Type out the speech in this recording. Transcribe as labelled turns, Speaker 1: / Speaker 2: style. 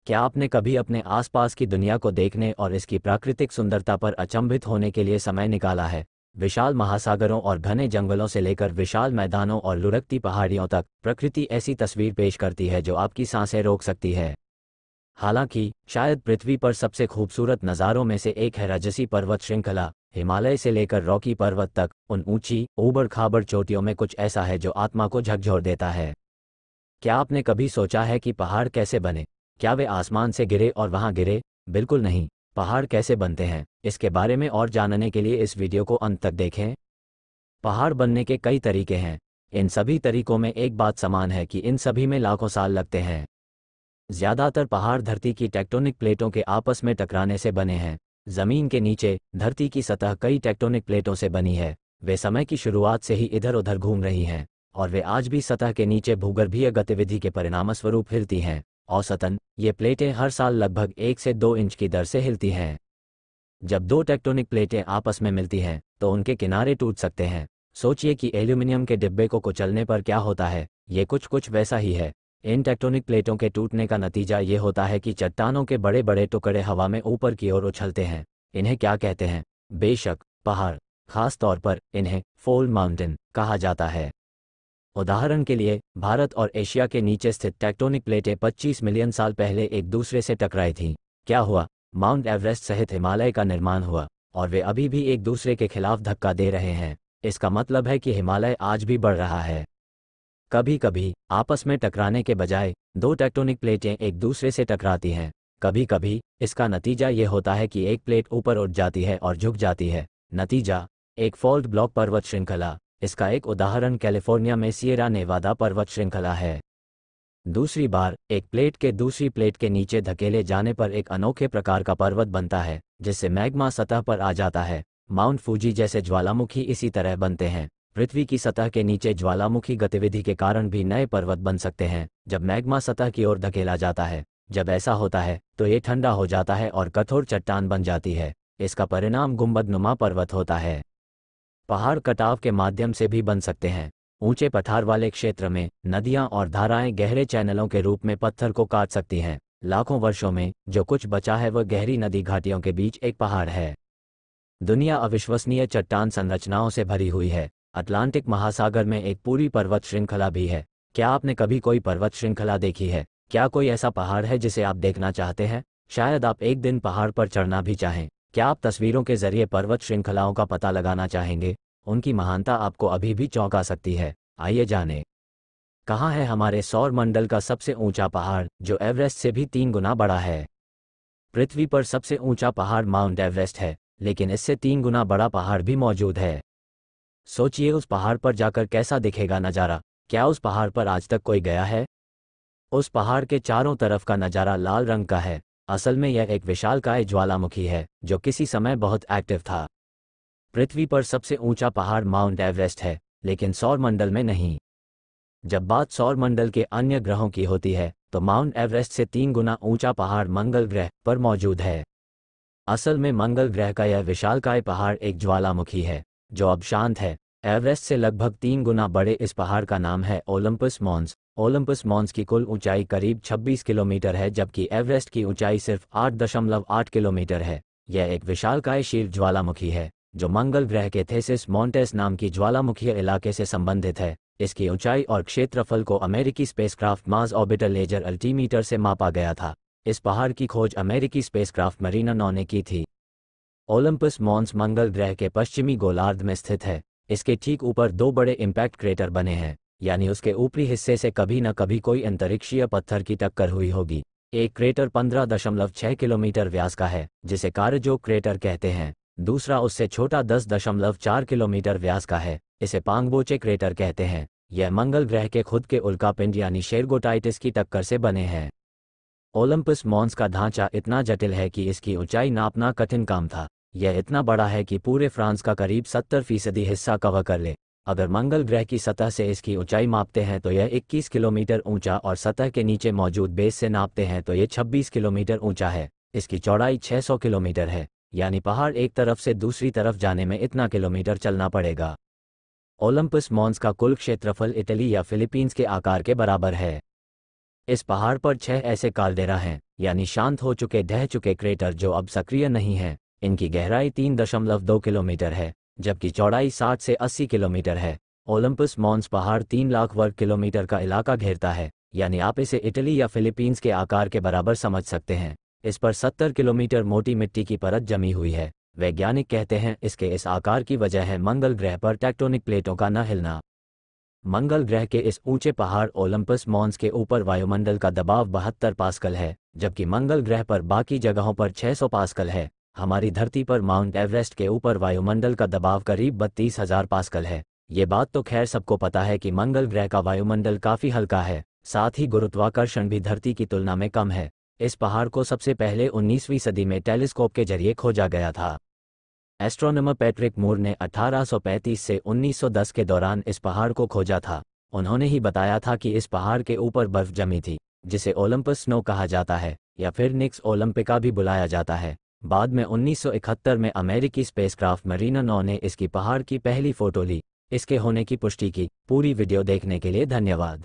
Speaker 1: क्या आपने कभी अपने आसपास की दुनिया को देखने और इसकी प्राकृतिक सुंदरता पर अचंभित होने के लिए समय निकाला है? विशाल महासागरों और घने जंगलों से लेकर विशाल मैदानों और लुढ़कती पहाड़ियों तक, प्रकृति ऐसी तस्वीर पेश करती है जो आपकी सांसें रोक सकती है। हालांकि, शायद पृथ्वी पर सबसे खूबसूरत नज़ारों में से एक है रजसी पर्वत श्रृंखला। हिमालय से लेकर रॉकी पर्वत तक, उन ऊंची, ऊबड़-खाबड़ चोटियों में कुछ ऐसा है जो आत्मा को झकझोर देता है। क्या आपने कभी सोचा है कि पहाड़ कैसे बने? क्या वे आसमान से गिरे और वहां गिरे? बिल्कुल नहीं। पहाड़ कैसे बनते हैं, इसके बारे में और जानने के लिए इस वीडियो को अंत तक देखें। पहाड़ बनने के कई तरीके हैं। इन सभी तरीकों में एक बात समान है कि इन सभी में लाखों साल लगते हैं। ज़्यादातर पहाड़ धरती की टेक्टोनिक प्लेटों के आपस में टकराने से बने हैं। ज़मीन के नीचे, धरती की सतह कई टेक्टोनिक प्लेटों से बनी है। वे समय की शुरुआत से ही इधर उधर घूम रही हैं, और वे आज भी सतह के नीचे भूगर्भीय गतिविधि के परिणामस्वरूप हिलती हैं। औसतन, ये प्लेटें हर साल लगभग 1 से 2 इंच की दर से हिलती हैं। जब दो टेक्टोनिक प्लेटें आपस में मिलती हैं, तो उनके किनारे टूट सकते हैं। सोचिए कि एल्यूमिनियम के डिब्बे को कुचलने पर क्या होता है। ये कुछ वैसा ही है। इन टेक्टोनिक प्लेटों के टूटने का नतीजा ये होता है कि चट्टानों के बड़े बड़े टुकड़े हवा में ऊपर की ओर उछलते हैं। इन्हें क्या कहते हैं? बेशक, पहाड़। खास तौर पर इन्हें फोल्ड माउंटेन कहा जाता है। उदाहरण के लिए, भारत और एशिया के नीचे स्थित टेक्टोनिक प्लेटें 25 मिलियन साल पहले एक दूसरे से टकराई थीं। क्या हुआ? माउंट एवरेस्ट सहित हिमालय का निर्माण हुआ, और वे अभी भी एक दूसरे के खिलाफ धक्का दे रहे हैं। इसका मतलब है कि हिमालय आज भी बढ़ रहा है। कभी कभी आपस में टकराने के बजाय दो टेक्टोनिक प्लेटें एक दूसरे से टकराती हैं। कभी कभी इसका नतीजा ये होता है कि एक प्लेट ऊपर उठ जाती है और झुक जाती है। नतीजा, एक फॉल्ट ब्लॉक पर्वत श्रृंखला। इसका एक उदाहरण कैलिफोर्निया में सिएरा नेवादा पर्वत श्रृंखला है। दूसरी बार, एक प्लेट के दूसरी प्लेट के नीचे धकेले जाने पर एक अनोखे प्रकार का पर्वत बनता है, जिससे मैग्मा सतह पर आ जाता है। माउंट फूजी जैसे ज्वालामुखी इसी तरह बनते हैं। पृथ्वी की सतह के नीचे ज्वालामुखी गतिविधि के कारण भी नए पर्वत बन सकते हैं, जब मैग्मा सतह की ओर धकेला जाता है। जब ऐसा होता है, तो ये ठंडा हो जाता है और कठोर चट्टान बन जाती है। इसका परिणाम गुंबदनुमा पर्वत होता है। पहाड़ कटाव के माध्यम से भी बन सकते हैं। ऊंचे पठार वाले क्षेत्र में नदियां और धाराएं गहरे चैनलों के रूप में पत्थर को काट सकती हैं। लाखों वर्षों में जो कुछ बचा है वह गहरी नदी घाटियों के बीच एक पहाड़ है। दुनिया अविश्वसनीय चट्टान संरचनाओं से भरी हुई है। अटलांटिक महासागर में एक पूरी पर्वत श्रृंखला भी है। क्या आपने कभी कोई पर्वत श्रृंखला देखी है? क्या कोई ऐसा पहाड़ है जिसे आप देखना चाहते हैं? शायद आप एक दिन पहाड़ पर चढ़ना भी चाहें। क्या आप तस्वीरों के जरिए पर्वत श्रृंखलाओं का पता लगाना चाहेंगे? उनकी महानता आपको अभी भी चौंका सकती है। आइए जानें। कहाँ है हमारे सौर मंडल का सबसे ऊंचा पहाड़, जो एवरेस्ट से भी 3 गुना बड़ा है? पृथ्वी पर सबसे ऊंचा पहाड़ माउंट एवरेस्ट है, लेकिन इससे 3 गुना बड़ा पहाड़ भी मौजूद है। सोचिए उस पहाड़ पर जाकर कैसा दिखेगा नज़ारा। क्या उस पहाड़ पर आज तक कोई गया है? उस पहाड़ के चारों तरफ का नज़ारा लाल रंग का है। असल में यह एक विशालकाय ज्वालामुखी है, जो किसी समय बहुत एक्टिव था। पृथ्वी पर सबसे ऊंचा पहाड़ माउंट एवरेस्ट है, लेकिन सौरमंडल में नहीं। जब बात सौरमंडल के अन्य ग्रहों की होती है, तो माउंट एवरेस्ट से 3 गुना ऊंचा पहाड़ मंगल ग्रह पर मौजूद है। असल में मंगल ग्रह का यह विशालकाय पहाड़ एक ज्वालामुखी है, जो अब शांत है। एवरेस्ट से लगभग 3 गुना बड़े इस पहाड़ का नाम है ओलंपस मॉन्स। ओलंपस मॉन्स की कुल ऊंचाई करीब 26 किलोमीटर है, जबकि एवरेस्ट की ऊंचाई सिर्फ 8.8 किलोमीटर है। यह एक विशालकाय शीर्ष ज्वालामुखी है, जो मंगल ग्रह के थेसिस मॉन्टेस नाम की ज्वालामुखीय इलाके से संबंधित है। इसकी ऊंचाई और क्षेत्रफल को अमेरिकी spacecraft Mars orbiter laser altimeter से मापा गया था। इस पहाड़ की खोज अमेरिकी स्पेसक्राफ्ट मरीना 9 ने की थी। ओलंपस मॉन्स मंगल ग्रह के पश्चिमी गोलार्ध में स्थित है। इसके ठीक ऊपर 2 बड़े इम्पैक्ट क्रेटर बने हैं, यानी उसके ऊपरी हिस्से से कभी न कभी कोई अंतरिक्षीय पत्थर की टक्कर हुई होगी। एक क्रेटर 15.6 किलोमीटर व्यास का है, जिसे कारजो क्रेटर कहते हैं। दूसरा उससे छोटा 10.4 किलोमीटर व्यास का है, इसे पांगबोचे क्रेटर कहते हैं। यह मंगल ग्रह के खुद के उल्कापिंड यानी शेरगोटाइटिस की टक्कर से बने हैं। ओलंपस मॉन्स का ढांचा इतना जटिल है कि इसकी ऊंचाई नापना कठिन काम था। यह इतना बड़ा है कि पूरे फ्रांस का करीब 70% हिस्सा कवर कर ले। अगर मंगल ग्रह की सतह से इसकी ऊंचाई मापते हैं तो यह 21 किलोमीटर ऊंचा, और सतह के नीचे मौजूद बेस से नापते हैं तो यह 26 किलोमीटर ऊंचा है। इसकी चौड़ाई 600 किलोमीटर है, यानी पहाड़ एक तरफ से दूसरी तरफ जाने में इतना किलोमीटर चलना पड़ेगा। ओलंपस मॉन्स का कुल क्षेत्रफल इटली या फिलीपींस के आकार के बराबर है। इस पहाड़ पर 6 ऐसे काल्डेरा हैं, यानी शांत हो चुके ढह चुके क्रेटर जो अब सक्रिय नहीं हैं। इनकी गहराई 3.2 किलोमीटर है, जबकि चौड़ाई 60 से 80 किलोमीटर है। ओलंपस मॉन्स पहाड़ 3 लाख वर्ग किलोमीटर का इलाका घेरता है, यानी आप इसे इटली या फिलीपींस के आकार के बराबर समझ सकते हैं। इस पर 70 किलोमीटर मोटी मिट्टी की परत जमी हुई है। वैज्ञानिक कहते हैं इसके इस आकार की वजह है मंगल ग्रह पर टेक्टोनिक प्लेटों का न हिलना। मंगल ग्रह के इस ऊंचे पहाड़ ओलंपस मॉन्स के ऊपर वायुमंडल का दबाव 72 पास्कल है, जबकि मंगल ग्रह पर बाकी जगहों पर 600 पास्कल है। हमारी धरती पर माउंट एवरेस्ट के ऊपर वायुमंडल का दबाव करीब 32,000 पास्कल है। ये बात तो खैर सबको पता है कि मंगल ग्रह का वायुमंडल काफ़ी हल्का है, साथ ही गुरुत्वाकर्षण भी धरती की तुलना में कम है। इस पहाड़ को सबसे पहले 19वीं सदी में टेलीस्कोप के जरिए खोजा गया था। एस्ट्रोनॉमर पैट्रिक मूर ने 1835 से 1910 के दौरान इस पहाड़ को खोजा था। उन्होंने ही बताया था कि इस पहाड़ के ऊपर बर्फ जमी थी, जिसे ओलंपस स्नो कहा जाता है या फिर निक्स ओलंपिका भी बुलाया जाता है। बाद में 1971 में अमेरिकी स्पेसक्राफ्ट मरीना 9 ने इसकी पहाड़ की पहली फोटो ली। इसके होने की पुष्टि की। पूरी वीडियो देखने के लिए धन्यवाद।